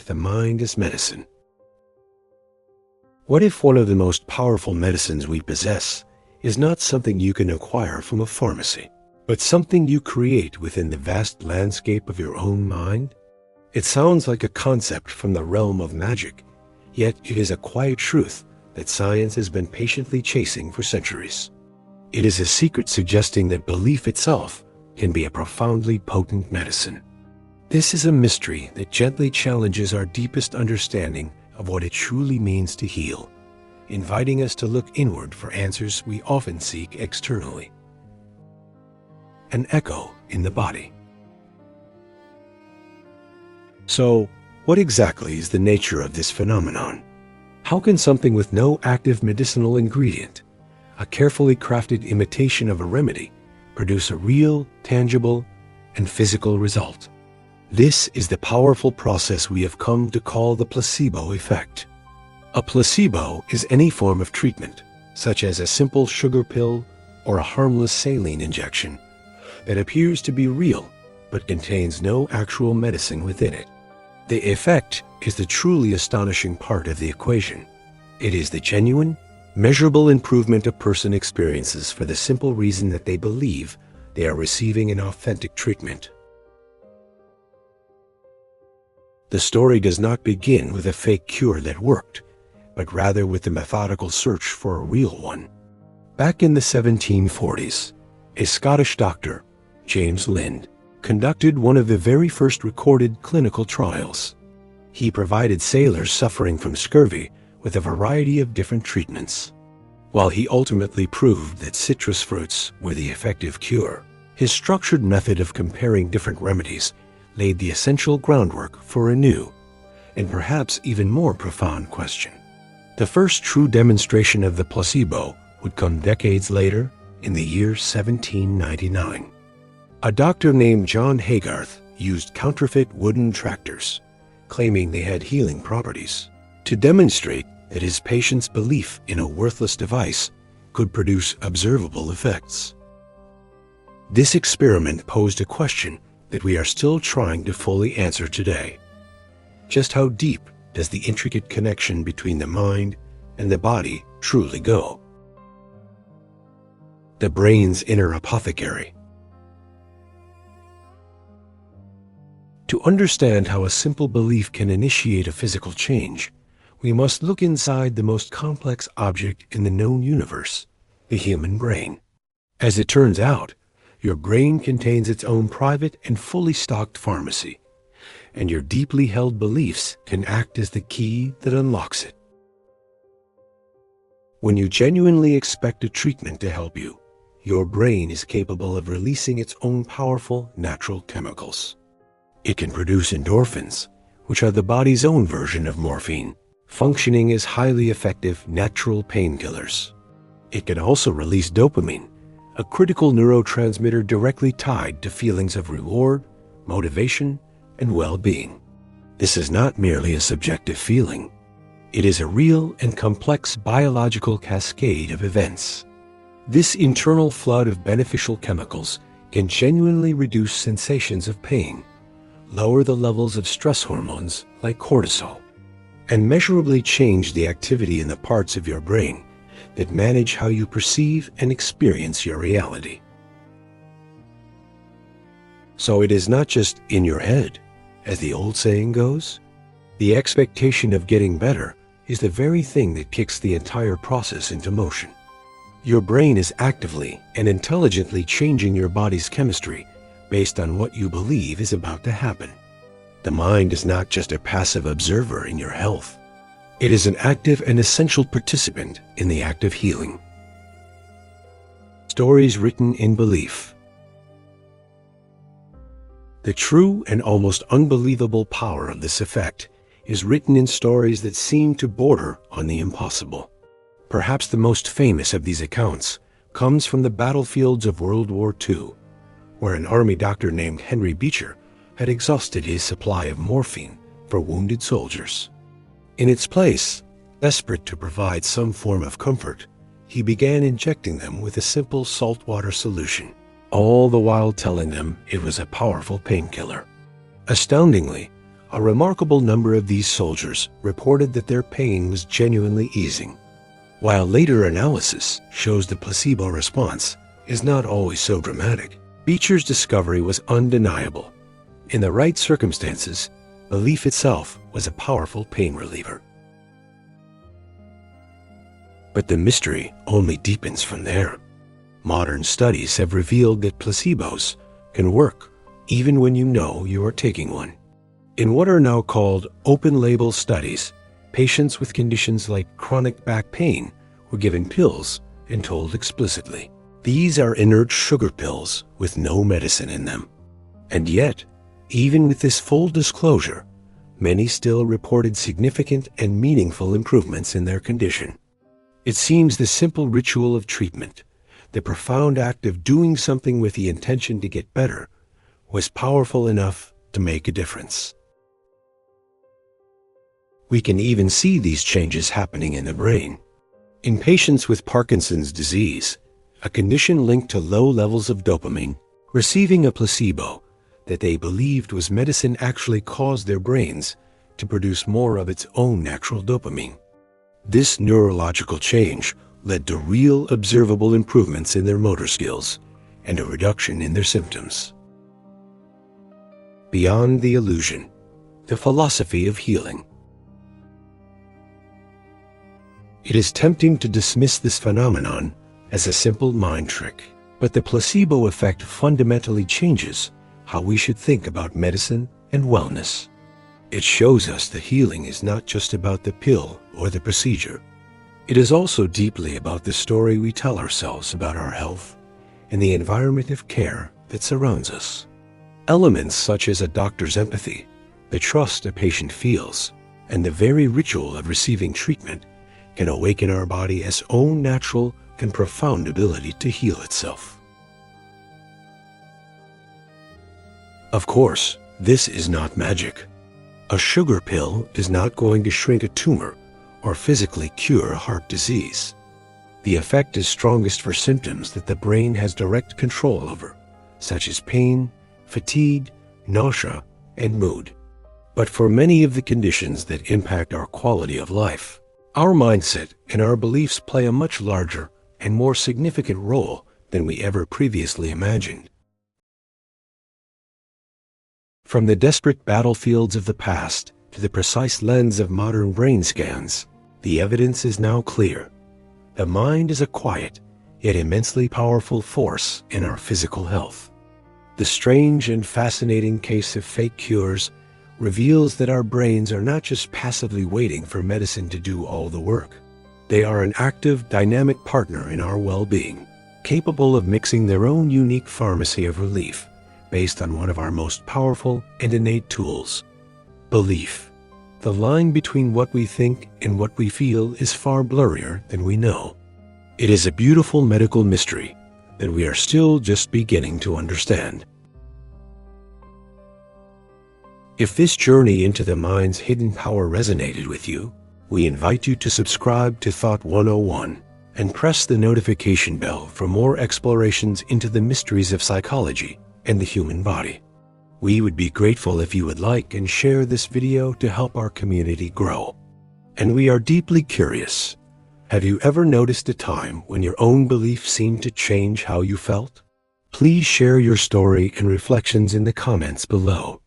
the mind as medicine. What if one of the most powerful medicines we possess is not something you can acquire from a pharmacy, but something you create within the vast landscape of your own mind? It sounds like a concept from the realm of magic, yet it is a quiet truth that science has been patiently chasing for centuries. It is a secret suggesting that belief itself can be a profoundly potent medicine. This is a mystery that gently challenges our deepest understanding of what it truly means to heal, inviting us to look inward for answers we often seek externally. An echo in the body. So, what exactly is the nature of this phenomenon? How can something with no active medicinal ingredient, a carefully crafted imitation of a remedy, produce a real, tangible, and physical result? This is the powerful process we have come to call the placebo effect. A placebo is any form of treatment, such as a simple sugar pill or a harmless saline injection, that appears to be real but contains no actual medicine within it. The effect is the truly astonishing part of the equation. It is the genuine, measurable improvement a person experiences for the simple reason that they believe they are receiving an authentic treatment. The story does not begin with a fake cure that worked, but rather with the methodical search for a real one. Back in the 1740s, a Scottish doctor, James Lind, conducted one of the very first recorded clinical trials. He provided sailors suffering from scurvy with a variety of different treatments. While he ultimately proved that citrus fruits were the effective cure, his structured method of comparing different remedies laid the essential groundwork for a new, and perhaps even more profound question. The first true demonstration of the placebo would come decades later, in the year 1799. A doctor named John Haygarth used counterfeit wooden tractors, claiming they had healing properties, to demonstrate that his patient's belief in a worthless device could produce observable effects. This experiment posed a question that we are still trying to fully answer today. Just how deep does the intricate connection between the mind and the body truly go? The brain's inner apothecary. To understand how a simple belief can initiate a physical change, we must look inside the most complex object in the known universe, the human brain. As it turns out, your brain contains its own private and fully stocked pharmacy, and your deeply held beliefs can act as the key that unlocks it. When you genuinely expect a treatment to help you, your brain is capable of releasing its own powerful natural chemicals. It can produce endorphins, which are the body's own version of morphine, functioning as highly effective natural painkillers. It can also release dopamine, a critical neurotransmitter directly tied to feelings of reward, motivation, and well-being. This is not merely a subjective feeling. It is a real and complex biological cascade of events. This internal flood of beneficial chemicals can genuinely reduce sensations of pain, lower the levels of stress hormones like cortisol, and measurably change the activity in the parts of your brain that manage how you perceive and experience your reality. So it is not just in your head, as the old saying goes. The expectation of getting better is the very thing that kicks the entire process into motion. Your brain is actively and intelligently changing your body's chemistry based on what you believe is about to happen. The mind is not just a passive observer in your health. It is an active and essential participant in the act of healing. Stories written in belief. The true and almost unbelievable power of this effect is written in stories that seem to border on the impossible. Perhaps the most famous of these accounts comes from the battlefields of World War II, where an army doctor named Henry Beecher had exhausted his supply of morphine for wounded soldiers. In its place, desperate to provide some form of comfort, he began injecting them with a simple saltwater solution, all the while telling them it was a powerful painkiller. Astoundingly, A remarkable number of these soldiers reported that their pain was genuinely easing, while later analysis shows the placebo response is not always so dramatic. Beecher's discovery was undeniable. In the right circumstances, the leaf itself was a powerful pain reliever. But the mystery only deepens from there. Modern studies have revealed that placebos can work even when you know you are taking one. In what are now called open-label studies, patients with conditions like chronic back pain were given pills and told explicitly, these are inert sugar pills with no medicine in them. And yet, even with this full disclosure, many still reported significant and meaningful improvements in their condition. It seems the simple ritual of treatment, the profound act of doing something with the intention to get better, was powerful enough to make a difference. We can even see these changes happening in the brain. In patients with Parkinson's disease, a condition linked to low levels of dopamine, receiving a placebo that they believed was medicine actually caused their brains to produce more of its own natural dopamine. This neurological change led to real observable improvements in their motor skills and a reduction in their symptoms. Beyond the illusion, the philosophy of healing. It is tempting to dismiss this phenomenon as a simple mind trick, but the placebo effect fundamentally changes how we should think about medicine and wellness. It shows us that healing is not just about the pill or the procedure. It is also deeply about the story we tell ourselves about our health and the environment of care that surrounds us. Elements such as a doctor's empathy, the trust a patient feels, and the very ritual of receiving treatment can awaken our body's own natural and profound ability to heal itself. Of course, this is not magic. A sugar pill is not going to shrink a tumor or physically cure heart disease. The effect is strongest for symptoms that the brain has direct control over, such as pain, fatigue, nausea, and mood. But for many of the conditions that impact our quality of life, our mindset and our beliefs play a much larger and more significant role than we ever previously imagined. From the desperate battlefields of the past to the precise lens of modern brain scans, the evidence is now clear. The mind is a quiet, yet immensely powerful force in our physical health. The strange and fascinating case of fake cures reveals that our brains are not just passively waiting for medicine to do all the work. They are an active, dynamic partner in our well-being, capable of mixing their own unique pharmacy of relief based on one of our most powerful and innate tools, belief. The line between what we think and what we feel is far blurrier than we know. It is a beautiful medical mystery that we are still just beginning to understand. If this journey into the mind's hidden power resonated with you, we invite you to subscribe to Thought 101 and press the notification bell for more explorations into the mysteries of psychology and the human body. We would be grateful if you would like and share this video to help our community grow. And we are deeply curious. Have you ever noticed a time when your own belief seemed to change how you felt? Please share your story and reflections in the comments below.